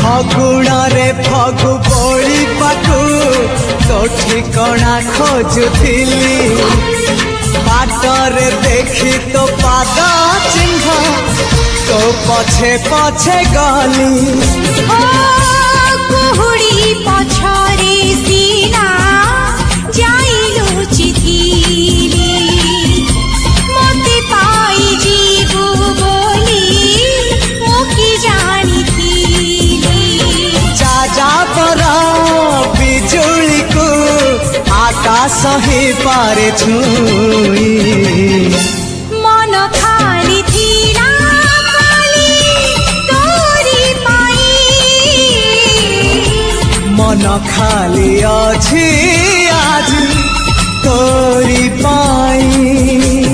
ଫଗୁଣରେ ଫଗୁ ବୋଳି ପାଖୁ ତୋ ଠିକଣା ଖୋଜୁଥିଲି ବାଟରେ ଦେଖି ତୋ ପାଦ ଚିହ୍ନ ତୋ ପଛେ ପଛେ ଗଲି କୁହୁଡ଼ି ପଛରେ ସିନା ଯାଇ ଲୁଚିଥିଲି ମୋତେ ପାଇଯିବୁ ବୋଲି ମୁଁ କି ଜାଣିଥିଲି ଯାଯାବର ବିଜୁଳିକୁ ଆକାଶ ହିଁ ପାରେ ଛୁଇଁ ମନ ଖାଲି ଥିଲା ଖାଲି ତୋରି ପାଇଁ ମନ ଖାଲି ଅଛି ଆଜି ତୋରି ପାଇଁ।